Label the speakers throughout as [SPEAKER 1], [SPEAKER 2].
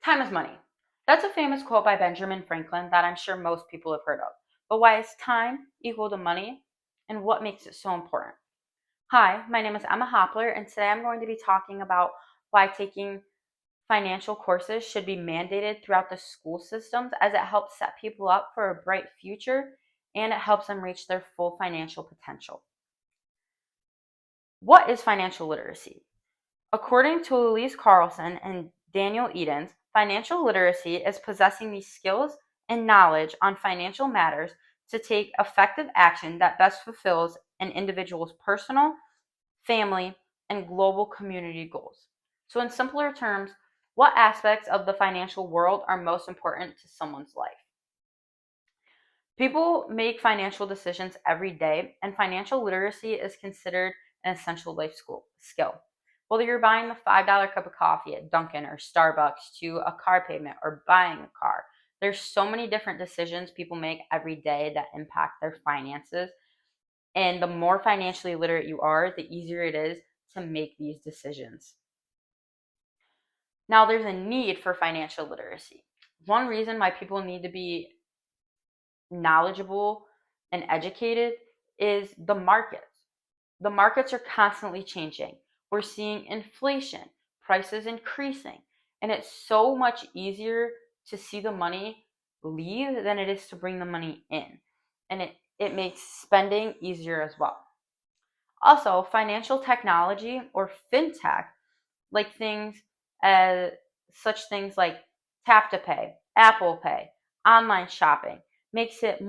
[SPEAKER 1] Time is money. That's a famous quote by Benjamin Franklin that I'm sure most people have heard of. But why is time equal to money and what makes it so important? Hi, my name is Emma Hopler, and today I'm going to be talking about why taking financial courses should be mandated throughout the school systems as it helps set people up for a bright future and it helps them reach their full financial potential. What is financial literacy? According to Elise Carlson and Daniel Edens, financial literacy is possessing the skills and knowledge on financial matters to take effective action that best fulfills an individual's personal, family, and global community goals. So, in simpler terms, what aspects of the financial world are most important to someone's life? People make financial decisions every day, and financial literacy is considered an essential life skill. Whether you're buying the $5 cup of coffee at Dunkin' or Starbucks to a car payment or buying a car, there's so many different decisions people make every day that impact their finances. And the more financially literate you are, the easier it is to make these decisions. Now, there's a need for financial literacy. One reason why people need to be knowledgeable and educated is the markets. The markets are constantly changing. We're seeing inflation, prices increasing, and it's so much easier to see the money leave than it is to bring the money in. And it makes spending easier as well. Also, financial technology or fintech, like things as such things like tap to pay, Apple Pay, online shopping, makes it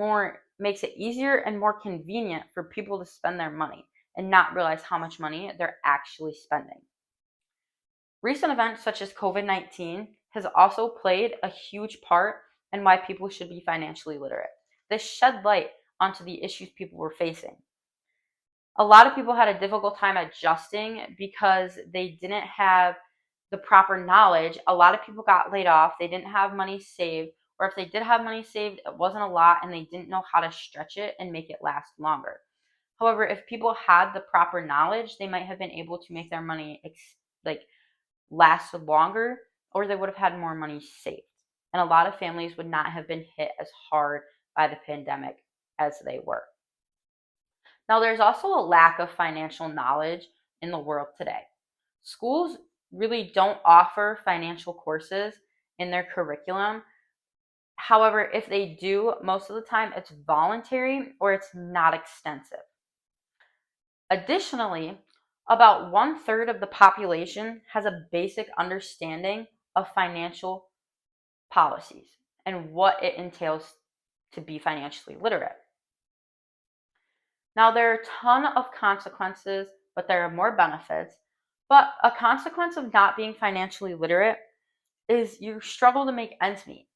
[SPEAKER 1] easier and more convenient for people to spend their money and not realize how much money they're actually spending. Recent events such as COVID-19 has also played a huge part in why people should be financially literate. This shed light onto the issues people were facing. A lot of people had a difficult time adjusting because they didn't have the proper knowledge. A lot of people got laid off. They didn't have money saved, or if they did have money saved, it wasn't a lot and they didn't know how to stretch it and make it last longer. However, if people had the proper knowledge, they might have been able to make their money last longer, or they would have had more money saved. And a lot of families would not have been hit as hard by the pandemic as they were. Now, there's also a lack of financial knowledge in the world today. Schools really don't offer financial courses in their curriculum. However, if they do, most of the time it's voluntary or it's not extensive. Additionally, about 1/3 of the population has a basic understanding of financial policies and what it entails to be financially literate. Now, there are a ton of consequences, but there are more benefits. But a consequence of not being financially literate is you struggle to make ends meet.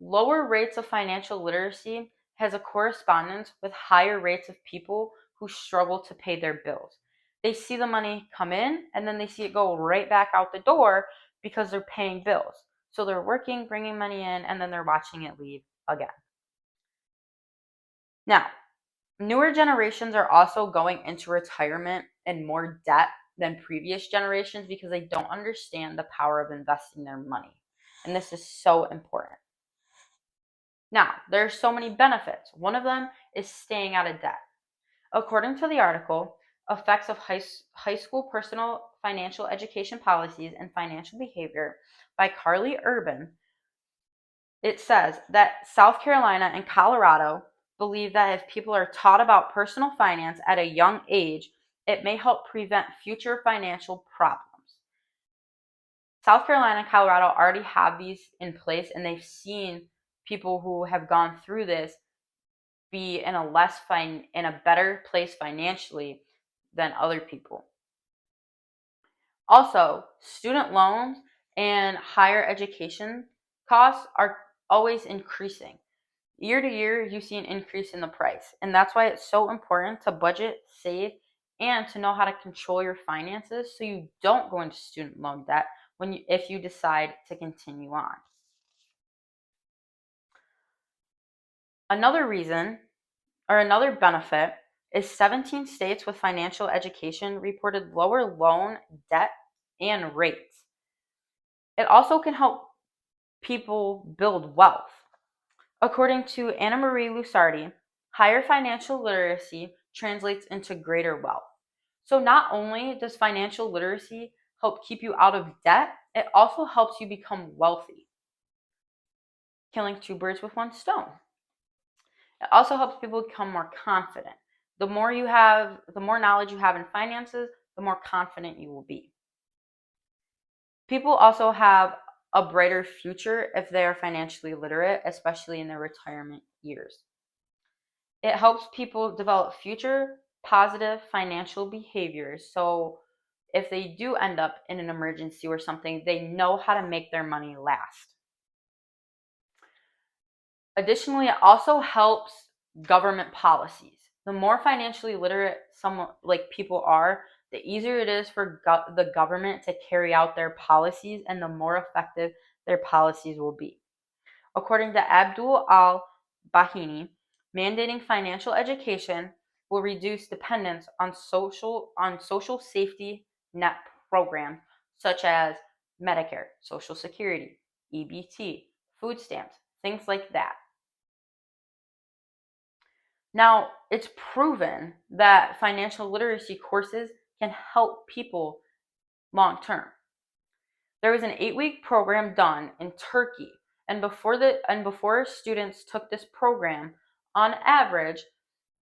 [SPEAKER 1] Lower rates of financial literacy has a correspondence with higher rates of people who struggle to pay their bills. They see the money come in and then they see it go right back out the door because they're paying bills. So they're working, bringing money in, and then they're watching it leave again. Now, newer generations are also going into retirement in more debt than previous generations because they don't understand the power of investing their money. And this is so important. Now, there are so many benefits. One of them is staying out of debt. According to the article, Effects of High School Personal Financial Education Policies and Financial Behavior by Carly Urban, it says that South Carolina and Colorado believe that if people are taught about personal finance at a young age, it may help prevent future financial problems. South Carolina and Colorado already have these in place, and they've seen people who have gone through this be in a better place financially than other people. Also, student loans and higher education costs are always increasing. Year to year, you see an increase in the price. And that's why it's so important to budget, save, and to know how to control your finances so you don't go into student loan debt if you decide to continue on. Another benefit is 17 states with financial education reported lower loan debt and rates. It also can help people build wealth. According to Anna Marie Lusardi, higher financial literacy translates into greater wealth. So not only does financial literacy help keep you out of debt, it also helps you become wealthy, killing two birds with one stone. It also helps people become more confident. The more knowledge you have in finances, the more confident you will be. People also have a brighter future if they are financially literate, especially in their retirement years. It helps people develop future positive financial behaviors. So if they do end up in an emergency or something, they know how to make their money last. Additionally, it also helps government policies. The more financially literate someone like people are, the easier it is for the government to carry out their policies, and the more effective their policies will be. According to Abdul al-Bahini, mandating financial education will reduce dependence on social safety net programs such as Medicare, Social Security, EBT, food stamps, things like that. Now, it's proven that financial literacy courses can help people long term. There was an 8-week program done in Turkey, and before students took this program, on average,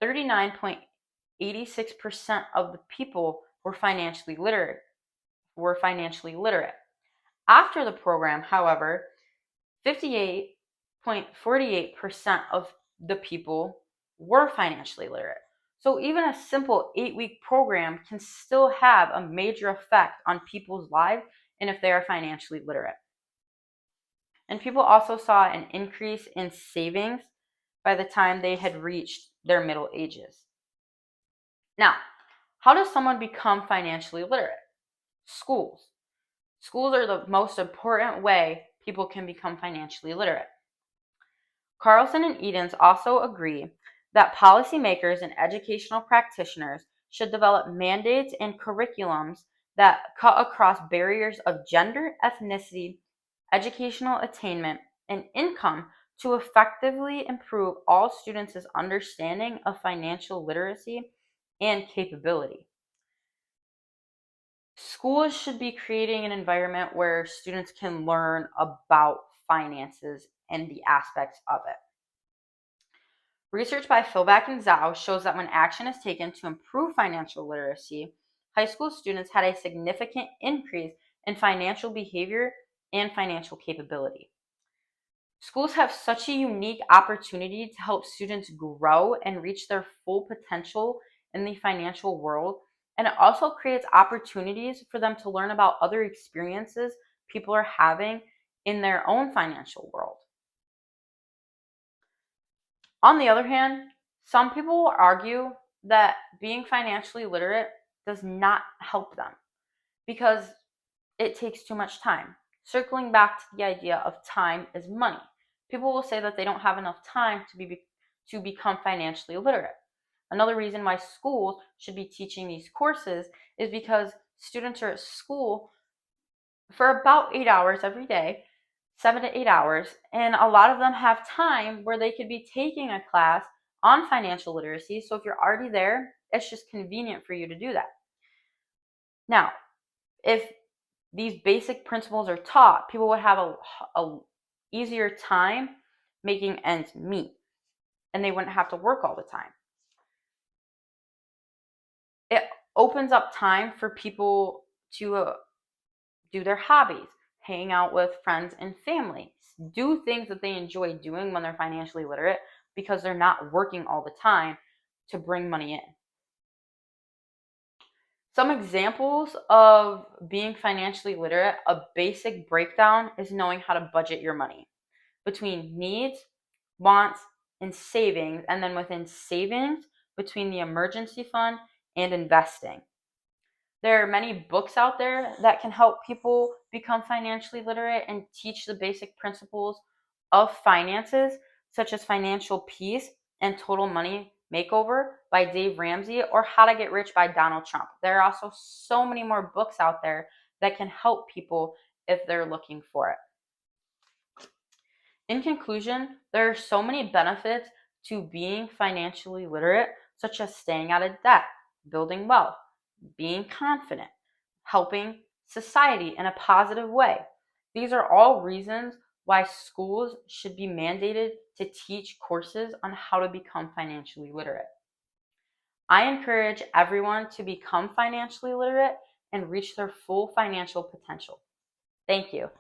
[SPEAKER 1] 39.86% of the people were financially literate. After the program, however, 58.48% of the people were financially literate. So even a simple 8-week program can still have a major effect on people's lives and if they are financially literate. And people also saw an increase in savings by the time they had reached their middle ages. Now, how does someone become financially literate? Schools. Schools are the most important way people can become financially literate. Carlson and Edens also agree that policymakers and educational practitioners should develop mandates and curriculums that cut across barriers of gender, ethnicity, educational attainment, and income to effectively improve all students' understanding of financial literacy and capability. Schools should be creating an environment where students can learn about finances and the aspects of it. Research by Philback and Zhao shows that when action is taken to improve financial literacy, high school students had a significant increase in financial behavior and financial capability. Schools have such a unique opportunity to help students grow and reach their full potential in the financial world, and it also creates opportunities for them to learn about other experiences people are having in their own financial world. On the other hand, some people will argue that being financially literate does not help them because it takes too much time. Circling back to the idea of time is money. People will say that they don't have enough time to become financially literate. Another reason why schools should be teaching these courses is because students are at school for about 8 hours every day, 7 to 8 hours, and a lot of them have time where they could be taking a class on financial literacy. So if you're already there, it's just convenient for you to do that. Now, if these basic principles are taught, people would have a easier time making ends meet, and they wouldn't have to work all the time. It opens up time for people to do their hobbies, hang out with friends and family, do things that they enjoy doing when they're financially literate because they're not working all the time to bring money in. Some examples of being financially literate, a basic breakdown is knowing how to budget your money between needs, wants, and savings, and then within savings, between the emergency fund and investing. There are many books out there that can help people become financially literate and teach the basic principles of finances, such as Financial Peace and Total Money Makeover by Dave Ramsey, or How to Get Rich by Donald Trump. There are also so many more books out there that can help people if they're looking for it. In conclusion, there are so many benefits to being financially literate, such as staying out of debt, building wealth, being confident, helping society in a positive way. These are all reasons why schools should be mandated to teach courses on how to become financially literate. I encourage everyone to become financially literate and reach their full financial potential. Thank you.